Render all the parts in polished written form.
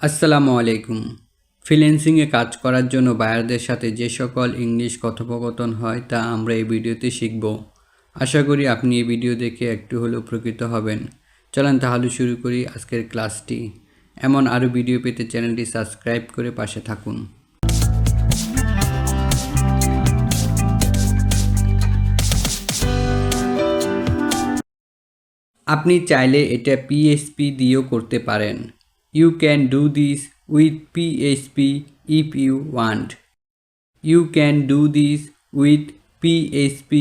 আসসালামু আলাইকুম। ফ্রিল্যান্সিংয়ে কাজ করার জন্য বায়ারদের সাথে যে সকল ইংলিশ কথোপকথন হয় তা আমরা এই ভিডিওতে শিখব। আশা করি আপনি এই ভিডিও দেখে একটু হলেও উপকৃত হবেন। চলেন তাহলে শুরু করি আজকের ক্লাসটি। এমন আরও ভিডিও পেতে চ্যানেলটি সাবস্ক্রাইব করে পাশে থাকুন। আপনি চাইলে এটা পিএইচপি দিয়েও করতে পারেন। You can do this with PHP if you want. You can do this with PHP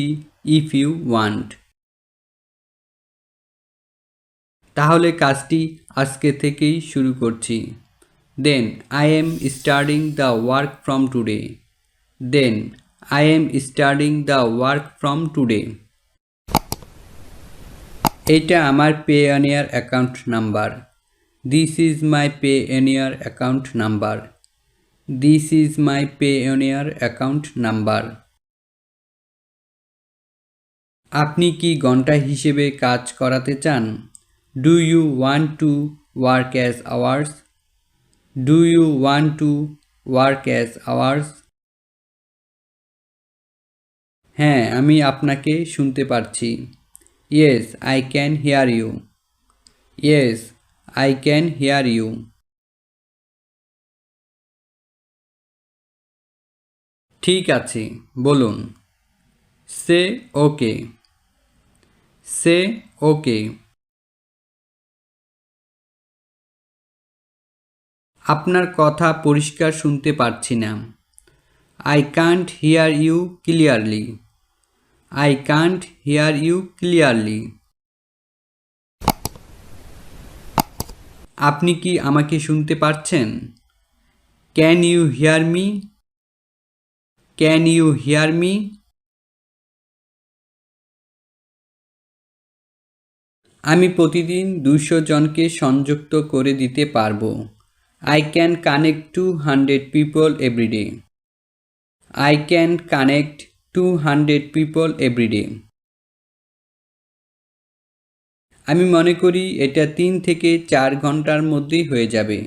if you want. তাহলে কাজটি আজকে থেকেই শুরু করছি। Then I am starting the work from today. Then I am starting the work from today. এটা আমার Payoneer account number. This is my Payoneer account number. This is my Payoneer account number. আপনি কি ঘন্টা হিসেবে কাজ করাতে চান? Do you want to work as hours? Do you want to work as hours? হ্যাঁ, আমি আপনাকে শুনতে পারছি। Yes, I can hear you. Yes, I can hear you. ঠিক আছে, বলুন। Say okay. Say okay. আপনার কথা পরিষ্কার শুনতে পারছি না। I can't hear you clearly. I can't hear you clearly. আপনি কি আমাকে শুনতে পারছেন? Can you hear me? Can you hear me? আমি প্রতিদিন 200 জনকে সংযুক্ত করে দিতে পারবো। I can connect 200 people every day. I can connect 200 people every day. আমি মনে করি এটা 3 থেকে 4 ঘন্টার মধ্যেই হয়ে যাবে।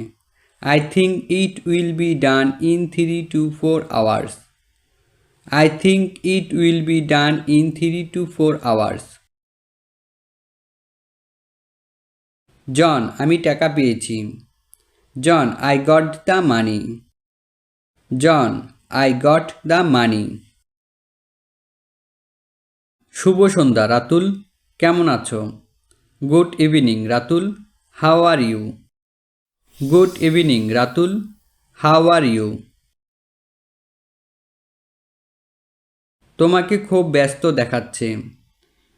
I think it will be done in 3 to 4 hours. I think it will be done in 3 to 4 hours. জন, আমি টাকা পেয়েছি। John, I got the money. John, I got the money. শুভ সন্ধ্যা রাতুল, কেমন আছো? Good evening Ratul, how are you? Good evening Ratul, how are you? তোমাকে খুব ব্যস্ত দেখাচ্ছে।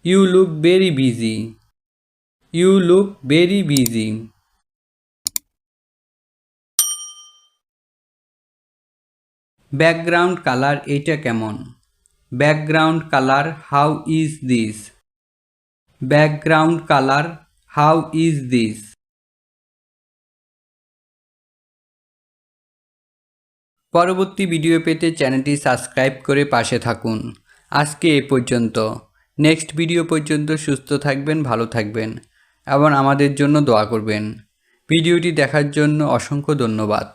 You look very busy. You look very busy. Background colour এটা কেমন? Background colour how is this? Background colour how is this? পরবর্তী video পেতে চ্যানেলটি subscribe করে পাশে থাকুন। আজকে এ পর্যন্ত। নেক্সট ভিডিও পর্যন্ত সুস্থ থাকবেন, ভালো থাকবেন এবং আমাদের জন্য দোয়া করবেন। ভিডিওটি দেখার জন্য অসংখ্য ধন্যবাদ।